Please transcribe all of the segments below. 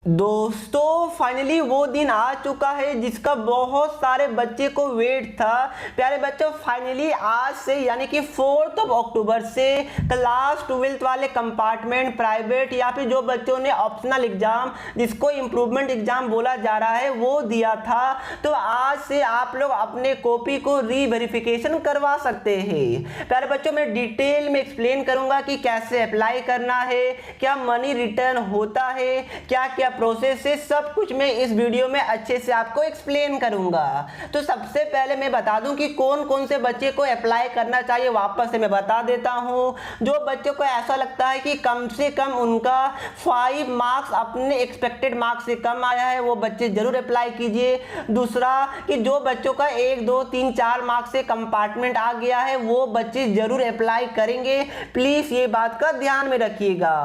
दोस्तों फाइनली वो दिन आ चुका है जिसका बहुत सारे बच्चे को वेट था। प्यारे बच्चों फाइनली आज से यानी कि 4 अक्टूबर से क्लास 12 वाले कंपार्टमेंट प्राइवेट या फिर जो बच्चों ने ऑप्शनल एग्जाम जिसको इम्प्रूवमेंट एग्जाम बोला जा रहा है वो दिया था, तो आज से आप लोग अपने कॉपी को रीवेरिफिकेशन करवा सकते हैं। प्यारे बच्चों मैं डिटेल में एक्सप्लेन करूंगा कि कैसे अप्लाई करना है, क्या मनी रिटर्न होता है, क्या क्या प्रोसेस है, सब कुछ मैं इस वीडियो में अच्छे से आपको एक्सप्लेन करूंगा। तो सबसे पहले मैं बता दूं कि कौन कौन से बच्चे को अप्लाई करना चाहिए, वापस से मैं बता देता हूं। जो बच्चों को ऐसा लगता है कि कम से कम उनका 5 मार्क्स अपने एक्सपेक्टेड मार्क्स से कम आया है वो बच्चे जरूर अप्लाई कीजिए। दूसरा कि जो बच्चों का 1 2 3 4 मार्क्स से कंपार्टमेंट आ गया है वो बच्चे जरूर अप्लाई करेंगे, प्लीज ये बात का ध्यान में रखिएगा।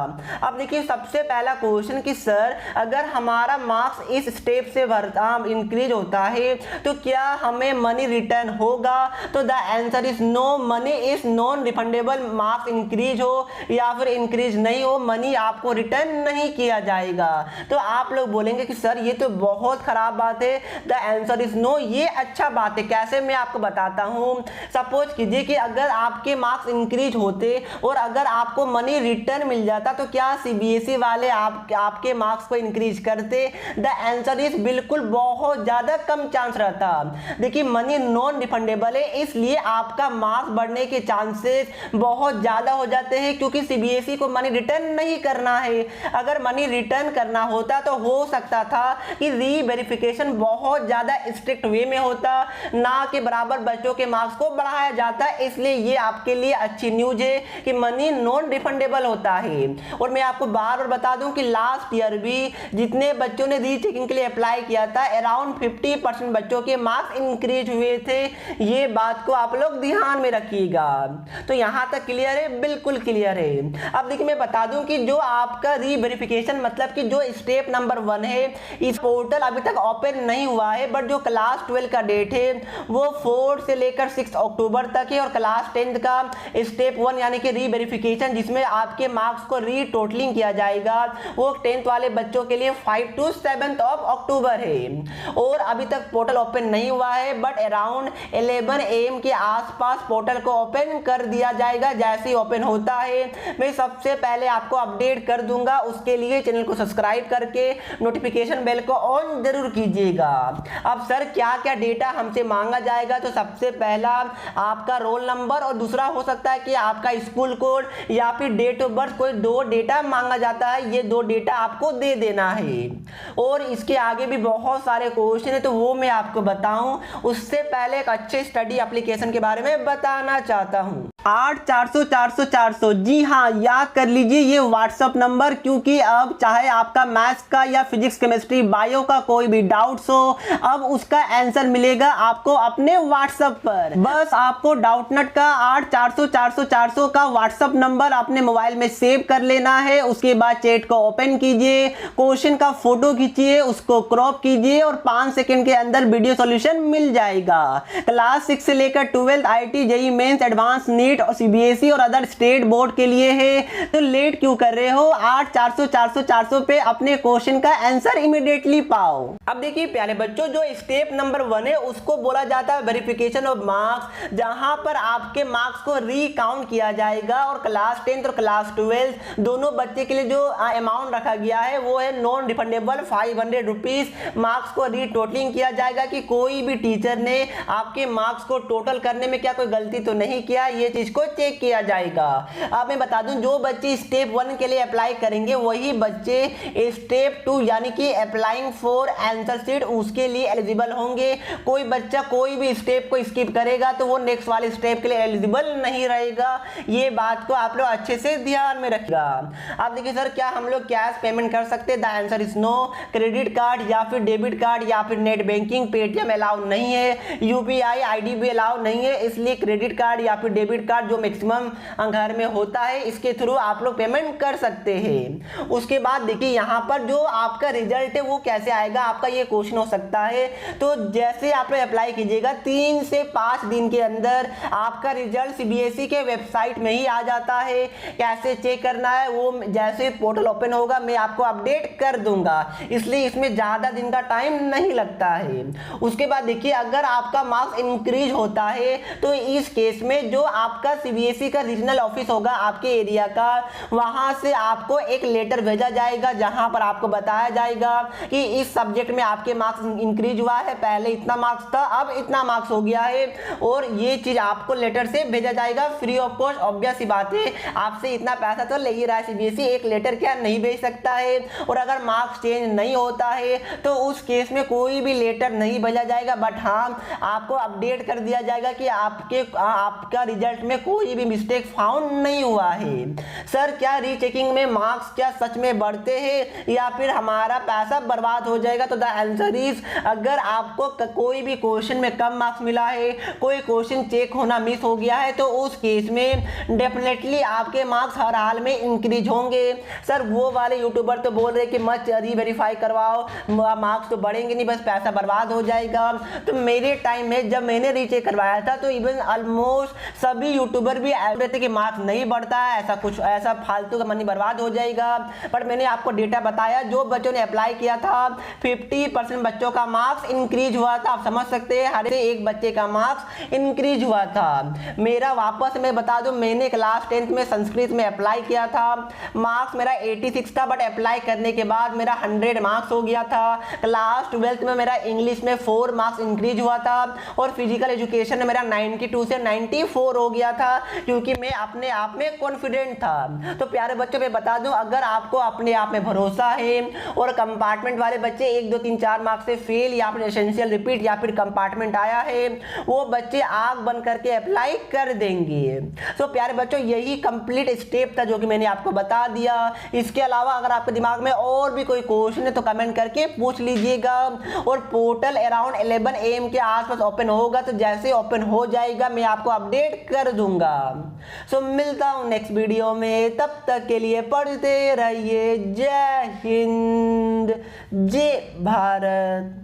अब देखिए सबसे पहला क्वेश्चन कि सर अगर हमारा मार्क्स इस स्टेप से इंक्रीज होता है तो क्या हमें मनी रिटर्न होगा? तो the answer is no, money is non refundable. Marks increase हो या फिर इंक्रीज नहीं हो, मनी आपको रिटर्न नहीं किया जाएगा। तो आप लोग बोलेंगे कि सर ये तो बहुत खराब बात है, द आंसर इज नो। ये अच्छा बात है, कैसे मैं आपको बताता हूं। सपोज कीजिए कि अगर आपके मार्क्स इंक्रीज होते और अगर आपको मनी रिटर्न मिल जाता तो क्या सीबीएसई वाले आपके मार्क्स को इंक्रीज करते? द आंसर इज बिल्कुल बहुत ज्यादा कम चांस रहता। देखिए मनी नॉन रिफंडेबल है इसलिए आपका मार्क्स बढ़ने के चांसेस बहुत ज्यादा हो जाते हैं, क्योंकि सीबीएसई को मनी रिटर्न नहीं करना है। अगर मनी रिटर्न करना होता तो हो सकता था कि रीवेरिफिकेशन बहुत ज्यादा स्ट्रिक्ट वे में होता, ना कि बराबर बच्चों के मार्क्स को बढ़ाया जाता। इसलिए ये आपके लिए अच्छी न्यूज है कि मनी नॉन रिफंडेबल होता है। और मैं आपको बार बार बता दूं कि लास्ट ईयर भी जितने बच्चों ने रीचेकिंग के लिए अप्लाई किया था अराउंड 50% बच्चों के मार्क्स इंक्रीज हुए थे। ये बात को आप लोग ध्यान में रखिएगा। तो यहां तक क्लियर है? बिल्कुल क्लियर है। अब देखिए मैं बता दूं कि जो आपका रीवेरिफिकेशन मतलब कि जो स्टेप नंबर 1 है, इस पोर्टल अभी तक ओपन नहीं हुआ है, बट जो क्लास 12 का डेट है वो 4 से लेकर 6 अक्टूबर तक है। और क्लास 10 का स्टेप 1 यानी कि रीवेरिफिकेशन जिसमें आपके मार्क्स को रीटोटलिंग किया जाएगा वो 10th वाले बच्चों के लिए 5 to 7 अक्टूबर है। और अभी तक पोर्टल ओपन नहीं हुआ है, बट अराउंड 11 AM के आसपास पोर्टल को ओपन कर दिया जाएगा। जैसे ही ओपन होता है मैं सबसे पहले आपको अपडेट कर दूंगा। उसके लिए चैनल को सब्सक्राइब करके नोटिफिकेशन बेल को ऑन जरूर कीजिएगा। अब सर क्या क्या डेटा हमसे मांगा जाएगा? तो सबसे पहला आपका रोल नंबर और दूसरा हो सकता है कि आपका स्कूल कोड या फिर डेट ऑफ बर्थ, कोई 2 डेटा मांगा जाता है। ये 2 डेटा आपको दे देना है। और इसके आगे भी बहुत सारे क्वेश्चन है तो वो मैं आपको बताऊं उससे पहले एक अच्छे स्टडी एप्लीकेशन के बारे में बताना चाहता हूं। 8400 जी हाँ याद कर लीजिए ये व्हाट्सएप नंबर, क्योंकि अब चाहे आपका मैथ्स का या फिजिक्स केमिस्ट्री बायो का कोई भी डाउट्स हो अब उसका आंसर मिलेगा आपको अपने व्हाट्सएप पर। बस आपको डाउटनट का 8400 का व्हाट्सएप नंबर अपने मोबाइल में सेव कर लेना है। उसके बाद चैट को ओपन कीजिए, क्वेश्चन का फोटो खींचिए, उसको क्रॉप कीजिए और 5 सेकंड के अंदर वीडियो सॉल्यूशन मिल जाएगा। क्लास 6 से लेकर 12th IT JEE mains advance NEET और सीबीएसई और अदर स्टेट बोर्ड के लिए है। तो लेट क्यों कर रहे हो? 8400 पे अपने क्वेश्चन का आंसर इमीडिएटली पाओ। अब देखिए प्यारे बच्चों जो स्टेप नंबर 1 है उसको बोला जाता है वेरिफिकेशन ऑफ मार्क्स, जहां पर आपके मार्क्स को रीकाउंट किया जाएगा। और क्लास 10 और क्लास 12 दोनों बच्चे के लिए जो अमाउंट रखा गया है वो है नॉन रिफंडेबल 500 रुपीज। मार्क्स को रीटोटलिंग किया जाएगा कि कोई भी टीचर ने आपके मार्क्स को टोटल करने में क्या कोई गलती तो नहीं किया, ये चीज को चेक किया जाएगा। अब मैं बता दूं जो बच्चे स्टेप 1 के लिए अप्लाई करेंगे वही बच्चे स्टेप 2 यानी कि अप्लाइंग फॉर आंसर शीट उसके लिए एलिजिबल होंगे। कोई बच्चा कोई भी स्टेप को स्किप करेगा तो वो नेक्स्ट वाले स्टेप के लिए एलिजिबल नहीं रहेगा। ये बात को आप लोग अच्छे से ध्यान में रखिएगा। अब देखिए सर क्या हम लोग कैश पेमेंट कर सकते हैं? The answer is no. Credit card या फिर डेबिट कार्ड या फिर नेट बैंकिंग पेटीएम अलाउ नहीं है, यूपीआई आईडी भी अलाउ नहीं है, इसलिए क्रेडिट कार्ड या फिर डेबिट कार्ड जो मैक्सिमम घर में होता है, इसके थ्रू आप लोग पेमेंट कर सकते हैं। उसके बाद देखिए यहाँ पर जो आपका रिजल्ट है वो कैसे आएगा, आपका ये क्वेश्चन हो सकता है। तो जैसे आप लोग अप्लाई कीजिएगा 3 से 5 दिन के अंदर आपका रिजल्ट सीबीएसई के वेबसाइट में ही आ जाता है। कैसे चेक करना है वो जैसे पोर्टल ओपन होगा मैं आपको अपडेट कर दूंगा, इसलिए इसमें ज्यादा दिन का टाइम नहीं लगता है। उसके बाद देखिए अगर आपका मार्क्स इंक्रीज होता है तो इस केस में जो आपका सीबीएसई का रीजनल ऑफिस होगा आपके एरिया का, वहां से आपको एक लेटर भेजा जाएगा जहां पर आपको बताया जाएगा कि इस सब्जेक्ट में आपके मार्क्स इंक्रीज हुआ है, पहले इतना मार्क्स था अब इतना मार्क्स हो गया है, और ये चीज आपको लेटर से भेजा जाएगा फ्री ऑफ कॉस्ट। ऑब्वियस सी बात है आपसे इतना पैसा तो ले ही रहा है सीबीएसई, एक लेटर क्या नहीं भेज सकता है। और अगर मार्क्स चेंज नहीं होता है तो उस केस में कोई भी लेटर नहीं भेजा जाएगा, बट हाँ आपको अपडेट कर दिया जाएगा कि आपका रिजल्ट में कोई भी मिस्टेक फाउंड नहीं हुआ है। सर क्या रीचेकिंग में मार्क्स क्या सच में बढ़ते हैं या फिर हमारा पैसा बर्बाद हो जाएगा? तो द आंसर इज, अगर आपको कोई भी क्वेश्चन में कम मार्क्स मिला है, कोई क्वेश्चन चेक होना मिस हो गया है, तो उस केस में डेफिनेटली आपके मार्क्स हर हाल में इंक्रीज होंगे। सर वो वाले यूट्यूबर तो बोल रहे कि मत रीवेरीफाई करवाओ, मार्क्स तो बढ़ेंगे नहीं, बस पैसा बर्बाद हो जाएगा। तो मेरे टाइम में जब मैंने रीचेक करवाया था तो इवन ऑलमोस्ट सभी यूट्यूबर भी रहे थे कि मार्क्स नहीं बढ़ता है, ऐसा फालतू का मनी बर्बाद हो जाएगा। बट मैंने आपको डेटा बताया, जो बच्चों ने अप्लाई किया था 50% बच्चों का मार्क्स इंक्रीज हुआ था। आप समझ सकते हैं हर एक बच्चे का मार्क्स इंक्रीज हुआ था। मेरा वापस मैं बता दूं, मैंने क्लास 10th में संस्कृत में अप्लाई किया था, मार्क्स मेरा 86 था, बट अप्लाई करने के बाद मेरा 100 मार्क्स हो गया था। क्लास 12th में मेरा इंग्लिश में 4 मार्क्स इंक्रीज हुआ था, और फिजिकल एजुकेशन में मेरा 92 से 94 हो गया था, क्योंकि मैं अपने आप में कॉन्फिडेंट था। तो प्यारे बच्चों मैं बता दूं, अगर आपको अपने आप में भरोसा है और कंपार्टमेंट वाले बच्चे 1 2 3 4 मार्क्स से फेल या फिर एसेंशियल रिपीट या फिर कंपार्टमेंट आया है, वो बच्चे आग बंद करके अप्लाई कर देंगे। तो प्यारे बच्चों यही कंप्लीट स्टेप था जो कि मैंने आपको बता दिया। इसके अलावा अगर आपके दिमाग में और भी कोई क्वेश्चन है तो कमेंट करके पूछ लीजिएगा। और पोर्टल अराउंड 11 AM के आसपास ओपन होगा, तो जैसे ओपन हो जाएगा मैं आपको अपडेट कर दूंगा। सो मिलता हूं नेक्स्ट वीडियो में, तब तक के लिए पढ़ते रहिए। जय हिंद, जय भारत।